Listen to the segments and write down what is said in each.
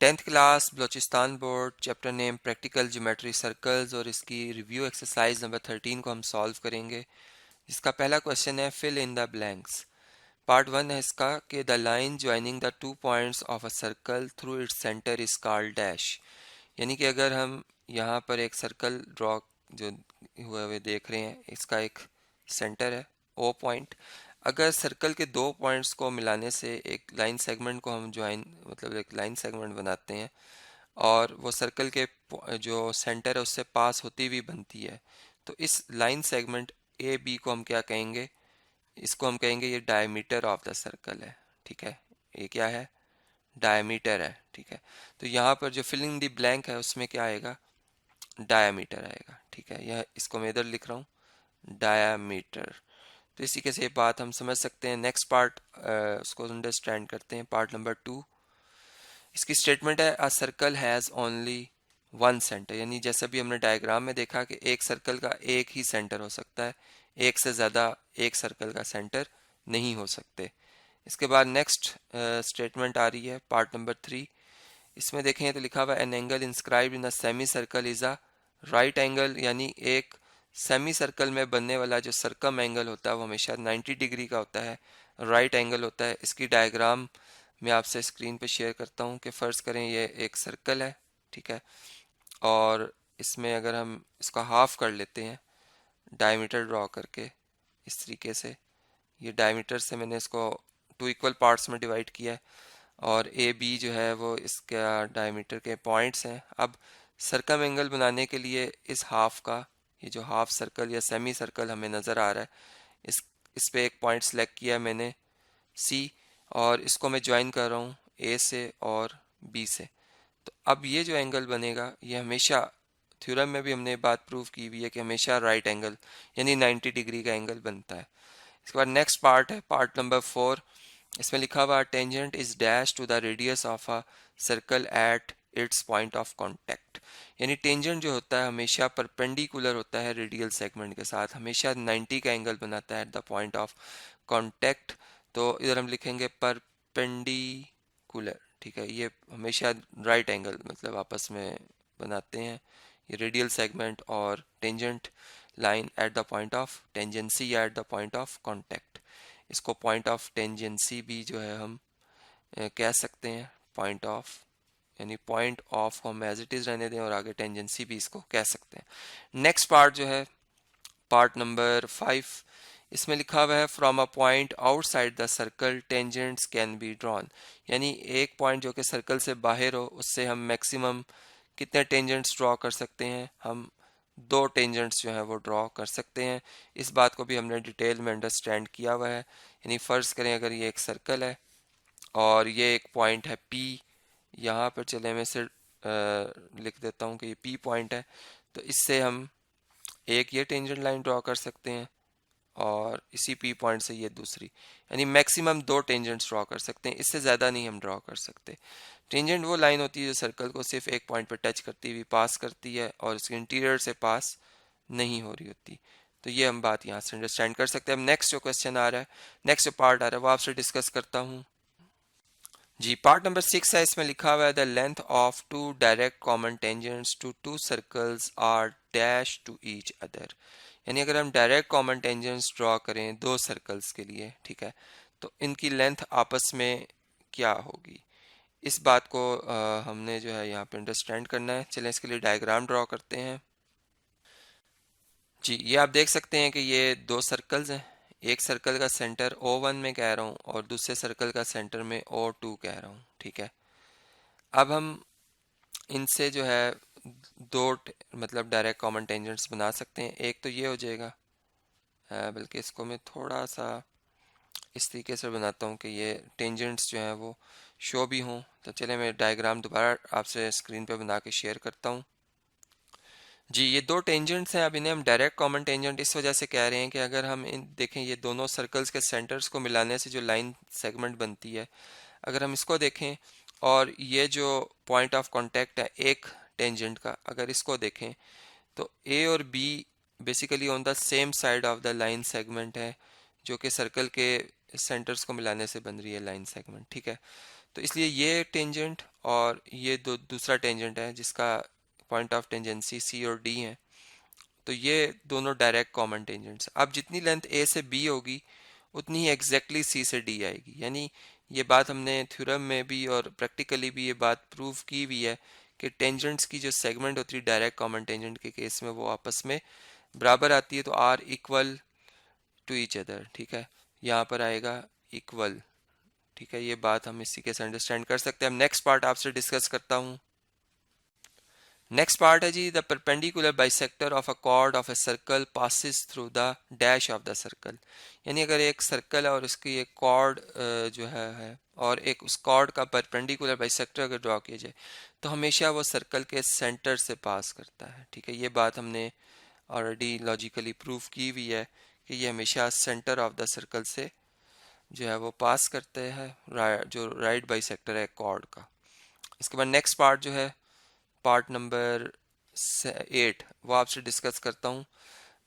10th class Balochistan board chapter name practical geometry circles और इसकी review exercise number 13 को हम सॉल्व करेंगे। इसका पहला क्वेश्चन है fill in the blanks. Part 1 है इसका कि the line joining the 2 points of a circle through its centre is called dash. यानी कि अगर हम यहाँ पर एक सर्कल ड्रॉ जो हुए हुए देख रहे हैं, इसका एक सेंटर है ओ पॉइंट। अगर सर्कल के 2 पॉइंट्स को मिलाने से एक लाइन सेगमेंट को हम ज्वाइन मतलब एक लाइन सेगमेंट बनाते हैं और वो सर्कल के जो सेंटर है उससे पास होती हुई बनती है, तो इस लाइन सेगमेंट ए बी को हम क्या कहेंगे? इसको हम कहेंगे ये डायमीटर ऑफ द सर्कल है। ठीक है, ये क्या है? डायमीटर है। ठीक है, तो यहाँ पर जो फिलिंग द ब्लैंक है उसमें क्या आएगा? डायमीटर आएगा। ठीक है, यह इसको मैं इधर लिख रहा हूँ डायमीटर। तो इसी के से ये बात हम समझ सकते हैं। नेक्स्ट पार्ट उसको अंडरस्टैंड करते हैं। पार्ट नंबर 2, इसकी स्टेटमेंट है a circle has only one centre. यानी जैसा भी हमने डायग्राम में देखा कि एक सर्कल का एक ही सेंटर हो सकता है, एक से ज़्यादा एक सर्कल का सेंटर नहीं हो सकते। इसके बाद नेक्स्ट स्टेटमेंट आ रही है पार्ट नंबर 3। इसमें देखें तो लिखा हुआ an angle inscribed in the semi circle is a right angle. यानी एक सेमी सर्कल में बनने वाला जो सरकम एंगल होता है वो हमेशा 90 डिग्री का होता है, राइट एंगल होता है। इसकी डायग्राम मैं आपसे स्क्रीन पे शेयर करता हूँ कि फ़र्ज़ करें ये एक सर्कल है। ठीक है, और इसमें अगर हम इसका हाफ कर लेते हैं डायमीटर ड्रॉ करके इस तरीके से, ये डायमीटर से मैंने इसको 2 इक्वल पार्ट्स में डिवाइड किया है और ए बी जो है वो इसका डायमीटर के पॉइंट्स हैं। अब सर्कम एंगल बनाने के लिए इस हाफ का, ये जो हाफ सर्कल या सेमी सर्कल हमें नज़र आ रहा है, इस पे एक पॉइंट सेलेक्ट किया मैंने सी, और इसको मैं ज्वाइन कर रहा हूँ ए से और बी से। तो अब ये जो एंगल बनेगा ये हमेशा, थ्योरम में भी हमने बात प्रूव की हुई है कि हमेशा राइट एंगल यानी 90 डिग्री का एंगल बनता है। इसके बाद नेक्स्ट पार्ट है पार्ट नंबर 4। इसमें लिखा हुआ tangent is dash to the radius of a circle at its point of contact. यानी टेंजेंट जो होता है हमेशा परपेंडिकुलर होता है रेडियल सेगमेंट के साथ, हमेशा 90 का एंगल बनाता है eight the point of contact. तो इधर हम लिखेंगे परपेंडिकुलर। ठीक है, ये हमेशा राइट एंगल मतलब आपस में बनाते हैं ये रेडियल सेगमेंट और tangent line at the point of tangency या at the point of contact. इसको पॉइंट ऑफ टेंजेंसी भी जो है हम कह सकते हैं पॉइंट ऑफ, यानी पॉइंट ऑफ को हम एज इट इज रहने दें और आगे टेंजेंसी भी इसको कह सकते हैं। नेक्स्ट पार्ट जो है पार्ट नंबर 5। इसमें लिखा हुआ है from a point outside the circle tangents can be drawn. यानी एक पॉइंट जो कि सर्कल से बाहर हो उससे हम मैक्सिमम कितने टेंजेंट्स ड्रॉ कर सकते हैं? हम 2 टेंजेंट्स जो है वो ड्रॉ कर सकते हैं। इस बात को भी हमने डिटेल में अंडरस्टैंड किया हुआ है। यानी फ़र्ज़ करें अगर ये एक सर्कल है और ये एक पॉइंट है पी, यहाँ पर चले मैं सिर्फ लिख देता हूँ कि ये पी पॉइंट है, तो इससे हम एक ये टेंजेंट लाइन ड्रॉ कर सकते हैं और इसी पी पॉइंट से ये दूसरी, यानी मैक्सिमम 2 टेंजेंट्स ड्रॉ कर सकते हैं, इससे ज़्यादा नहीं हम ड्रॉ कर सकते। टेंजेंट वो लाइन होती है जो सर्कल को सिर्फ एक पॉइंट पर टच करती हुई पास करती है और उसके इंटीरियर से पास नहीं हो रही होती। तो ये हम बात यहाँ से अंडरस्टैंड कर सकते हैं। अब नेक्स्ट जो क्वेश्चन आ रहा है, नेक्स्ट जो पार्ट आ रहा है वो आपसे डिस्कस करता हूँ। जी, पार्ट नंबर 6 है। इसमें लिखा हुआ है the length of 2 direct common tangents to 2 circles are dash to each other. यानी अगर हम डायरेक्ट कॉमन टेंजेंट्स ड्रॉ करें 2 सर्कल्स के लिए, ठीक है, तो इनकी लेंथ आपस में क्या होगी? इस बात को हमने जो है यहाँ पे अंडरस्टैंड करना है। चलें इसके लिए डायग्राम ड्रॉ करते हैं। जी, ये आप देख सकते हैं कि ये 2 सर्कल्स हैं। एक सर्कल का सेंटर O1 में कह रहा हूँ और दूसरे सर्कल का सेंटर में O2 कह रहा हूँ। ठीक है, अब हम इनसे जो है मतलब डायरेक्ट कॉमन टेंजेंट्स बना सकते हैं। एक तो ये हो जाएगा, बल्कि इसको मैं थोड़ा सा इस तरीके से बनाता हूँ कि ये टेंजेंट्स जो हैं वो शो भी हों। तो चले मैं डायग्राम दोबारा आपसे स्क्रीन पे बना के शेयर करता हूँ। जी, ये 2 टेंजेंट्स हैं। अब इन्हें हम डायरेक्ट कॉमन टेंजेंट इस वजह से कह रहे हैं कि अगर हम इन देखें ये दोनों सर्कल्स के सेंटर्स को मिलाने से जो लाइन सेगमेंट बनती है, अगर हम इसको देखें और ये जो पॉइंट ऑफ कांटेक्ट है एक टेंजेंट का, अगर इसको देखें तो ए और B basically on the same side of the line segment है जो कि सर्कल के सेंटर्स को मिलाने से बन रही है लाइन सेगमेंट। ठीक है, तो इसलिए ये टेंजेंट और ये दूसरा टेंजेंट है जिसका पॉइंट ऑफ टेंजेंसी सी और डी है, तो ये दोनों डायरेक्ट कॉमन टेंजेंट्स। अब जितनी लेंथ ए से बी होगी उतनी ही एग्जैक्टली सी से डी आएगी, यानी ये बात हमने थ्योरम में भी और प्रैक्टिकली भी ये बात प्रूव की हुई है कि टेंजेंट्स की जो सेगमेंट होती है डायरेक्ट कॉमन टेंजेंट के केस में वो आपस में बराबर आती है, तो are equal to each other. ठीक है, यहाँ पर आएगा इक्वल। ठीक है, ये बात हम इसी के से अंडरस्टैंड कर सकते हैं। अब नेक्स्ट पार्ट आपसे डिस्कस करता हूँ। नेक्स्ट पार्ट है जी, the perpendicular bisector of a chord of a circle passes through the dash of the circle. यानी अगर एक सर्कल है और उसकी एक कॉर्ड जो है और एक उस कॉर्ड का परपेंडिकुलर बाइसेक्टर अगर ड्रॉ किया जाए तो हमेशा वो सर्कल के सेंटर से पास करता है। ठीक है, ये बात हमने ऑलरेडी लॉजिकली प्रूव की हुई है कि ये हमेशा सेंटर ऑफ द सर्कल से जो है वो पास करते हैं, जो राइट बाइसेक्टर है कॉर्ड का। इसके बाद नेक्स्ट पार्ट जो है पार्ट नंबर 8 वो आपसे डिस्कस करता हूँ।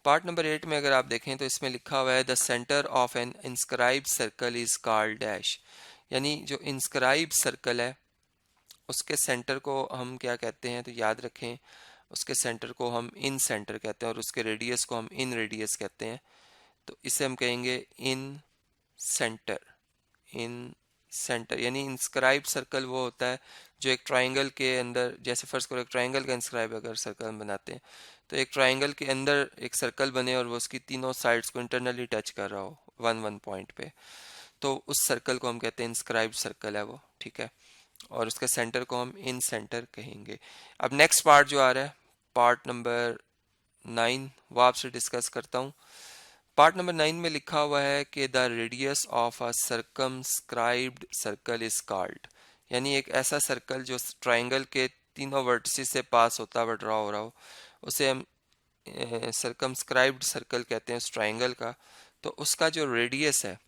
पार्ट नंबर 8 में अगर आप देखें तो इसमें लिखा हुआ है the centre of an inscribed circle is called dash. यानी जो इंस्क्राइब्ड सर्कल है उसके सेंटर को हम क्या कहते हैं, तो याद रखें उसके सेंटर को हम इन सेंटर कहते हैं और उसके रेडियस को हम इन रेडियस कहते हैं। तो इसे हम कहेंगे इन सेंटर। इन सेंटर यानी इंस्क्राइब सर्कल वो होता है जो एक ट्राइंगल के अंदर, जैसे फर्स्ट करो एक ट्राइंगल का इंस्क्राइब अगर सर्कल हम बनाते हैं तो एक ट्राइंगल के अंदर एक सर्कल बने और वो उसकी तीनों साइड्स को इंटरनली टच कर रहा हो वन वन पॉइंट पे, तो उस सर्कल को हम कहते हैं इंस्क्राइब सर्कल है वो। ठीक है, और उसके सेंटर को हम इन सेंटर कहेंगे। अब नेक्स्ट पार्ट जो आ रहा है पार्ट नंबर 9 वो आपसे डिस्कस करता हूँ। पार्ट नंबर 9 में लिखा हुआ है कि the radius of a circumscribed circle is called. यानी एक ऐसा सर्कल जो ट्राइंगल के तीनों वर्टिसेस से पास होता हुआ ड्रॉ हो रहा हो उसे हम सर्कमस्क्राइब्ड सर्कल कहते हैं उस ट्राइंगल का। तो उसका जो रेडियस है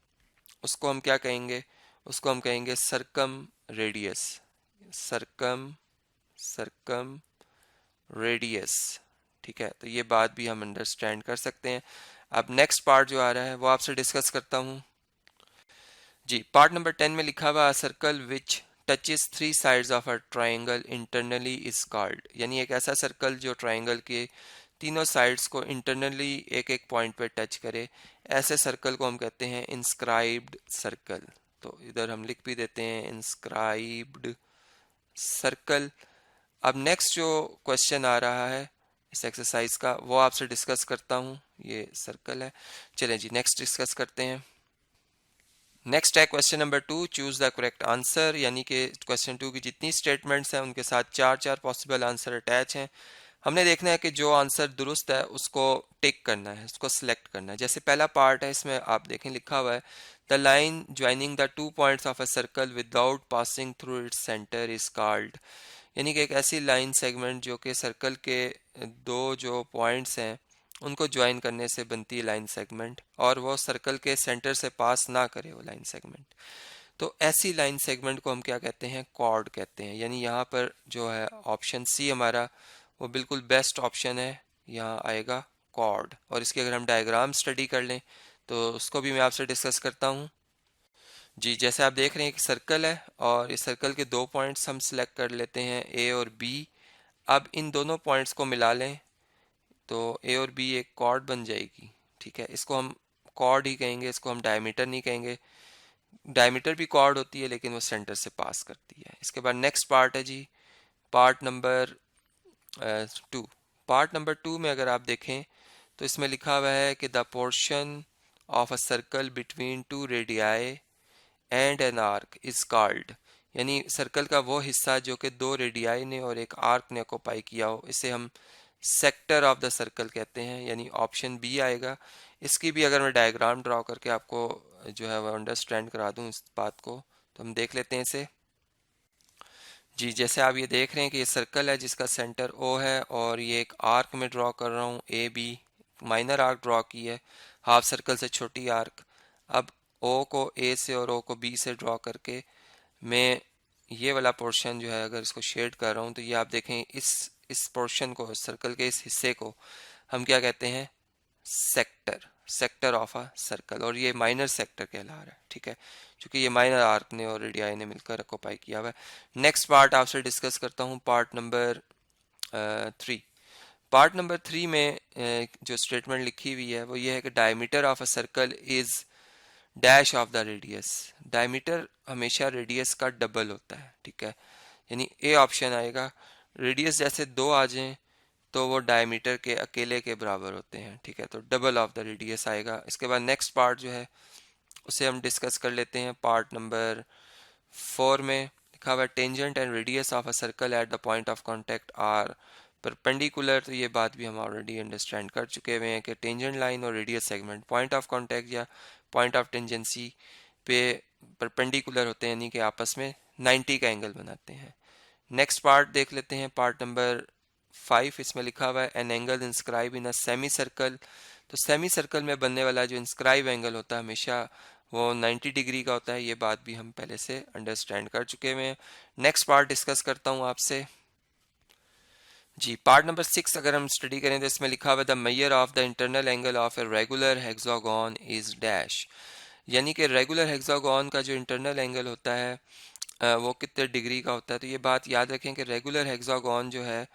उसको हम क्या कहेंगे, उसको हम कहेंगे circum radius. Circum circum radius. ठीक है, तो ये बात भी हम अंडरस्टैंड कर सकते हैं। अब नेक्स्ट पार्ट जो आ रहा है वो आपसे डिस्कस करता हूँ जी। पार्ट नंबर 10 में लिखा हुआ circle which touches three sides of a triangle internally is called. यानी एक ऐसा सर्कल जो ट्राइंगल के तीनों साइड्स को इंटरनली एक एक पॉइंट पे टच करे, ऐसे सर्कल को हम कहते हैं इंस्क्राइब्ड सर्कल। तो इधर हम लिख भी देते हैं इंस्क्राइब्ड सर्कल। अब नेक्स्ट जो क्वेश्चन आ रहा है इस एक्सरसाइज का वो आपसे डिस्कस करता हूँ। ये सर्कल है, चलें जी नेक्स्ट डिस्कस करते हैं। नेक्स्ट है question number 2, choose the correct answer. यानी कि क्वेश्चन 2 की जितनी स्टेटमेंट्स हैं उनके साथ चार चार पॉसिबल आंसर अटैच हैं। हमने देखना है कि जो आंसर दुरुस्त है उसको टिक करना है, उसको सिलेक्ट करना है। जैसे पहला पार्ट है इसमें आप देखें लिखा हुआ है the line joining the two points of a circle without passing through its centre is called. यानी कि एक ऐसी लाइन सेगमेंट जो कि सर्कल के दो जो पॉइंट्स हैं उनको ज्वाइन करने से बनती है लाइन सेगमेंट, और वो सर्कल के सेंटर से पास ना करे वो लाइन सेगमेंट, तो ऐसी लाइन सेगमेंट को हम क्या कहते हैं, कॉर्ड कहते हैं। यानी यहाँ पर जो है ऑप्शन सी हमारा वो बिल्कुल बेस्ट ऑप्शन है, यहाँ आएगा कॉर्ड। और इसकी अगर हम डायग्राम स्टडी कर लें तो उसको भी मैं आपसे डिस्कस करता हूँ जी। जैसे आप देख रहे हैं कि सर्कल है और इस सर्कल के दो पॉइंट्स हम सिलेक्ट कर लेते हैं ए और बी। अब इन दोनों पॉइंट्स को मिला लें तो ए और बी एक कॉर्ड बन जाएगी। ठीक है, इसको हम कॉर्ड ही कहेंगे, इसको हम डायमीटर नहीं कहेंगे। डायमीटर भी कॉर्ड होती है लेकिन वो सेंटर से पास करती है। इसके बाद नेक्स्ट पार्ट है जी पार्ट नंबर 2। पार्ट नंबर 2 में अगर आप देखें तो इसमें लिखा हुआ है कि the portion of a circle between two radii and an arc is called. यानी सर्कल का वो हिस्सा जो कि दो रेडियाई ने और एक आर्क ने ऑक्यूपाई किया हो, इसे हम सेक्टर ऑफ द सर्कल कहते हैं, यानी ऑप्शन बी आएगा। इसकी भी अगर मैं डायग्राम ड्रॉ करके आपको जो है वो अंडरस्टैंड करा दूं इस बात को, तो हम देख लेते हैं इसे जी। जैसे आप ये देख रहे हैं कि ये सर्कल है जिसका सेंटर ओ है और ये एक आर्क में ड्रॉ कर रहा हूँ A B, minor arc draw की है, हाफ सर्कल से छोटी आर्क। अब ओ को ए से और ओ को बी से ड्रॉ करके मैं ये वाला पोर्शन जो है अगर इसको शेड कर रहा हूँ तो ये आप देखें इस पोर्शन को, सर्कल के इस हिस्से को हम क्या कहते हैं, sector. Sector of a circle, और ये माइनर सेक्टर कहला रहा है, ठीक है, क्योंकि ये माइनर आर्क ने और रेडियाई ने मिलकर ऑक्यूपाई किया हुआ है। नेक्स्ट पार्ट आपसे डिस्कस करता हूँ, पार्ट नंबर 3। पार्ट नंबर 3 में जो स्टेटमेंट लिखी हुई है वो ये है कि diameter of a circle is dash of the radius. Diameter हमेशा रेडियस का डबल होता है, ठीक है, यानी ए ऑप्शन आएगा। रेडियस जैसे दो आ जाएं तो वो डायमीटर के अकेले के बराबर होते हैं, ठीक है, तो डबल ऑफ द रेडियस आएगा। इसके बाद नेक्स्ट पार्ट जो है उसे हम डिस्कस कर लेते हैं। पार्ट नंबर 4 में लिखा हुआ है tangent and radius of a circle at the point of contact are perpendicular. तो ये बात भी हम ऑलरेडी अंडरस्टैंड कर चुके हुए हैं कि टेंजेंट लाइन और radius segment point of contact या पॉइंट ऑफ टेंजेंसी पे परपेंडिकुलर होते हैं, यानी कि आपस में 90 का एंगल बनाते हैं। नेक्स्ट पार्ट देख लेते हैं, पार्ट नंबर 5। इसमें लिखा हुआ है an angle inscribe in a semi circle. तो सेमी सर्कल में बनने वाला जो इंस्क्राइब एंगल होता है हमेशा वो 90 डिग्री का होता है, ये बात भी हम पहले से अंडरस्टैंड कर चुके हुए हैं। नेक्स्ट पार्ट डिस्कस करता हूँ आपसे। जी, पार्ट नंबर 6 अगर हम स्टडी करें तो इसमें लिखा हुआ the measure of the internal angle of a regular hexagon is dash. यानी कि रेगुलर हेक्सागोन का जो इंटरनल एंगल होता है वो कितने डिग्री का होता है। तो ये बात याद रखें कि रेगुलर हेक्सागोन जो है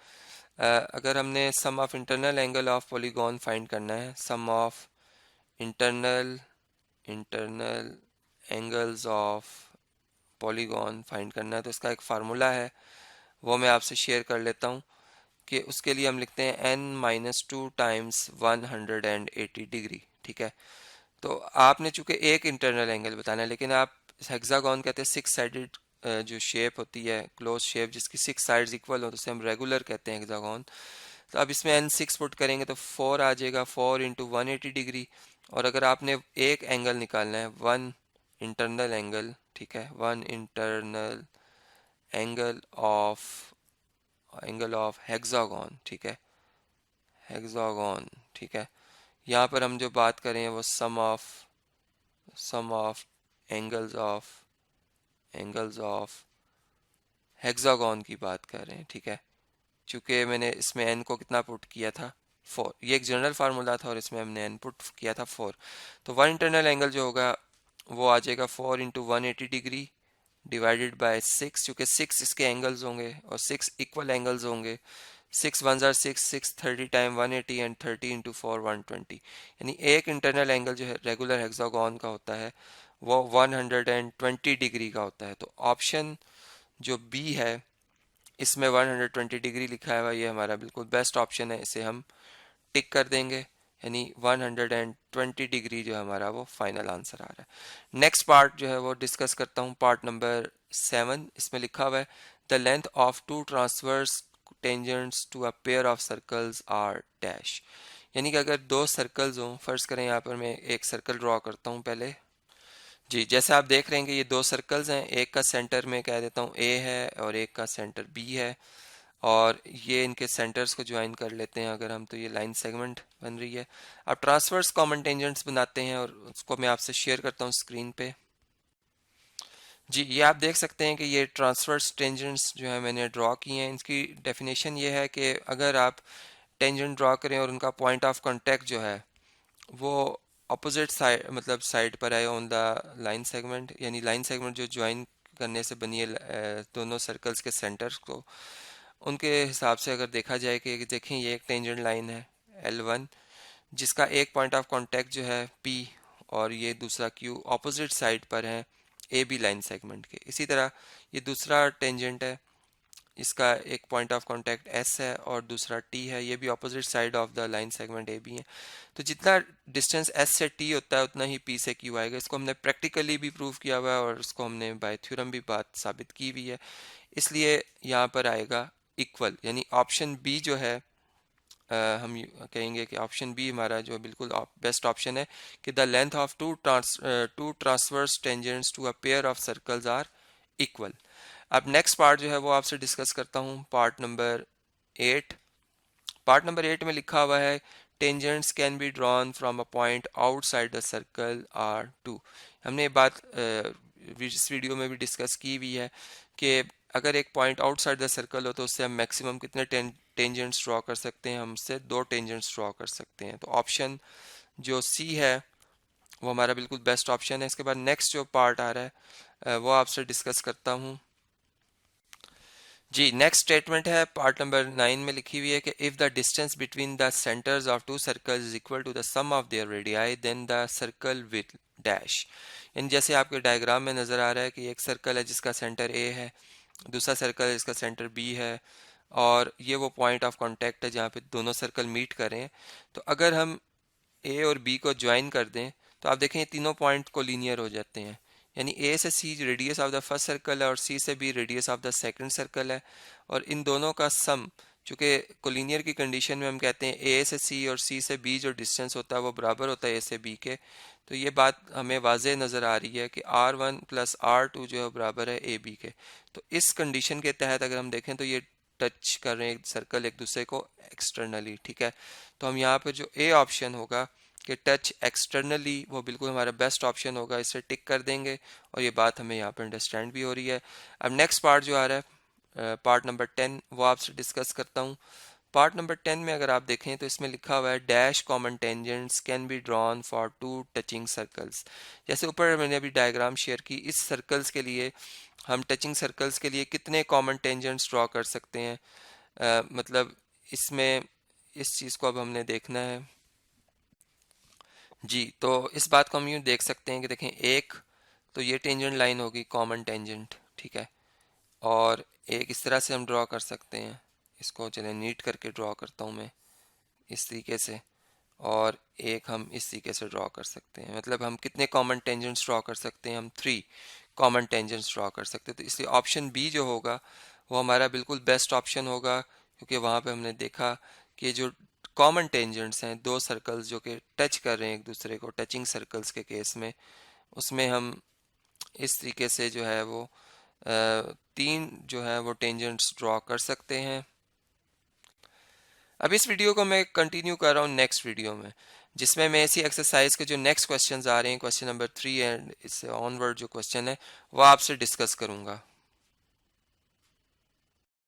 अगर हमने sum of internal angle of polygon find करना है, sum of internal internal angles of polygon find करना है, तो इसका एक फार्मूला है, वो मैं आपसे शेयर कर लेता हूँ कि उसके लिए हम लिखते हैं n-2 टाइम्स 180 डिग्री, ठीक है। तो आपने चूंकि एक इंटरनल एंगल बताना है, लेकिन आप हेक्सागोन कहते हैं सिक्स साइडेड जो शेप होती है, क्लोज शेप जिसकी सिक्स साइड्स इक्वल हो, तो उसे हम रेगुलर कहते हैं हेक्सागोन। तो अब इसमें n6 पुट करेंगे तो 4 आ जाएगा, 4 इंटू 180 डिग्री। और अगर आपने एक एंगल निकालना है, वन इंटरनल एंगल, ठीक है, one internal angle of hexagon, ठीक है, हेक्सागोन, ठीक है, यहाँ पर हम जो बात करें वो सम ऑफ एंगल्स ऑफ हेक्सागोन की बात कर रहे हैं, ठीक है। चूंकि मैंने इसमें n को कितना पुट किया था, 4, ये एक जनरल फार्मूला था और इसमें हमने n पुट किया था 4। तो वन इंटरनल एंगल जो होगा वो आ जाएगा 4 इंटू 180 डिग्री डिवाइडेड बाय 6, क्योंकि 6 इसके एंगल्स होंगे और 6 इक्वल एंगल्स होंगे। 6 one jar 6, 6 30 time 180 and 30 into 4 120। यानी एक इंटरनल एंगल जो है रेगुलर हेक्सागोन का होता है वो 120 डिग्री का होता है। तो ऑप्शन जो बी है इसमें 120 डिग्री लिखा है, ये हमारा बिल्कुल बेस्ट ऑप्शन है, इसे हम टिक कर देंगे, यानी 120 डिग्री जो हमारा वो फाइनल आंसर आ रहा है। नेक्स्ट पार्ट जो है वो डिस्कस करता हूँ, पार्ट नंबर 7। इसमें लिखा हुआ है the length of two transverse tangents to a pair of circles are dash. यानी कि अगर दो सर्कल्स हों, फर्ज करें यहाँ पर मैं एक सर्कल ड्रॉ करता हूँ पहले। जी, जैसे आप देख रहे हैं कि ये दो सर्कल्स हैं, एक का सेंटर में कह देता हूँ ए है और एक का सेंटर बी है, और ये इनके सेंटर्स को ज्वाइन कर लेते हैं अगर हम, तो ये लाइन सेगमेंट बन रही है। अब ट्रांसवर्स कॉमन टेंजेंट्स बनाते हैं और उसको मैं आपसे शेयर करता हूँ स्क्रीन पे। जी, ये आप देख सकते हैं कि ये ट्रांसवर्स टेंजेंट्स जो है मैंने ड्रॉ किए हैं। इसकी डेफिनेशन ये है कि अगर आप टेंजेंट ड्रॉ करें और उनका पॉइंट ऑफ कांटेक्ट जो है वो अपोजिट साइड, मतलब साइड पर है ऑन द लाइन सेगमेंट, यानी लाइन सेगमेंट जो ज्वाइन करने से बनी है दोनों सर्कल्स के सेंटर्स को, उनके हिसाब से अगर देखा जाए कि देखें ये एक टेंजेंट लाइन है L1 जिसका एक पॉइंट ऑफ कांटेक्ट जो है P और ये दूसरा Q ऑपोजिट साइड पर है AB लाइन सेगमेंट के। इसी तरह ये दूसरा टेंजेंट है, इसका एक पॉइंट ऑफ कांटेक्ट S है और दूसरा T है, ये भी opposite side of the line segment AB है। तो जितना डिस्टेंस S से T होता है उतना ही P से Q आएगा। इसको हमने प्रैक्टिकली भी प्रूव किया हुआ है और इसको हमने बाय थ्योरम भी बात साबित की हुई है, इसलिए यहाँ पर आएगा इक्वल, यानी ऑप्शन बी जो है हम कहेंगे कि ऑप्शन बी हमारा जो बिल्कुल बेस्ट ऑप्शन है कि the length of two transverse tangents to a pair of circles are equal. अब नेक्स्ट पार्ट जो है वो आपसे डिस्कस करता हूँ, पार्ट नंबर 8। पार्ट नंबर 8 में लिखा हुआ है tangents can be drawn from a point outside the circle are two. हमने ये बात इस वीडियो में भी डिस्कस की हुई है कि अगर एक पॉइंट आउटसाइड द सर्कल हो तो उससे हम मैक्सिमम कितने टेंजेंट्स ड्रॉ कर सकते हैं, हम उससे दो टेंजेंट्स ड्रॉ कर सकते हैं। तो ऑप्शन जो सी है वो हमारा बिल्कुल बेस्ट ऑप्शन है। इसके बाद नेक्स्ट जो पार्ट आ रहा है वो आपसे डिस्कस करता हूँ। जी, नेक्स्ट स्टेटमेंट है पार्ट नंबर 9 में लिखी हुई है कि if the distance between the centres of two circles is equal to the sum of their radii then the circle with dash. इन जैसे आपके डायग्राम में नज़र आ रहा है कि एक सर्कल है जिसका सेंटर ए है, दूसरा सर्कल है जिसका सेंटर बी है, और ये वो पॉइंट ऑफ कांटेक्ट है जहाँ पे दोनों सर्कल मीट कर रहे हैं। तो अगर हम ए और बी को ज्वाइन कर दें तो आप देखें ये तीनों पॉइंट को लीनियर हो जाते हैं। यानी ए से C radius of the first circle है और सी से B radius of the second circle है, और इन दोनों का सम, चूंकि कोलिनियर की कंडीशन में हम कहते हैं ए से सी और सी से बी जो डिस्टेंस होता है वो बराबर होता है ए से बी के। तो ये बात हमें वाज़ेह नज़र आ रही है कि R1 प्लस R2 जो है बराबर है ए बी के। तो इस कंडीशन के तहत अगर हम देखें तो ये टच कर रहे हैं सर्कल एक दूसरे को एक्सटर्नली, ठीक है। तो हम यहाँ पे जो ए ऑप्शन होगा कि टच एक्सटर्नली, वो बिल्कुल हमारा बेस्ट ऑप्शन होगा, इसे टिक कर देंगे और ये बात हमें यहाँ पे अंडरस्टैंड भी हो रही है। अब नेक्स्ट पार्ट जो आ रहा है पार्ट नंबर 10, वो आपसे डिस्कस करता हूँ। पार्ट नंबर 10 में अगर आप देखें तो इसमें लिखा हुआ है dash common tangents can be drawn for two touching circles. जैसे ऊपर मैंने अभी डायग्राम शेयर की, इस सर्कल्स के लिए हम टचिंग सर्कल्स के लिए कितने कॉमन टेंजेंट्स ड्रॉ कर सकते हैं। मतलब इसमें इस चीज़ को अब हमने देखना है। जी, तो इस बात को हम यूँ देख सकते हैं कि देखें एक तो ये टेंजेंट लाइन होगी कॉमन टेंजेंट, ठीक है, और एक इस तरह से हम ड्रॉ कर सकते हैं। इसको चलें नीट करके ड्रॉ करता हूँ मैं इस तरीके से, और एक हम इस तरीके से ड्रॉ कर सकते हैं। मतलब हम कितने कॉमन टेंजेंट्स ड्रॉ कर सकते हैं, हम 3 कॉमन टेंजेंट्स ड्रॉ कर सकते हैं। तो इसलिए ऑप्शन बी जो होगा वो हमारा बिल्कुल बेस्ट ऑप्शन होगा, क्योंकि वहाँ पे हमने देखा कि जो कॉमन टेंजेंट्स हैं, दो सर्कल्स जो कि टच कर रहे हैं एक दूसरे को, टचिंग सर्कल्स के केस में, उसमें हम इस तरीके से जो है वो 3 जो है वो टेंजेंट्स ड्रॉ कर सकते हैं। अब इस वीडियो को मैं कंटिन्यू कर रहा हूँ नेक्स्ट वीडियो में, जिसमें मैं इसी एक्सरसाइज के जो नेक्स्ट क्वेश्चंस आ रहे हैं, क्वेश्चन नंबर 3 एंड इससे ऑनवर्ड जो क्वेश्चन है वो आपसे डिस्कस करूँगा।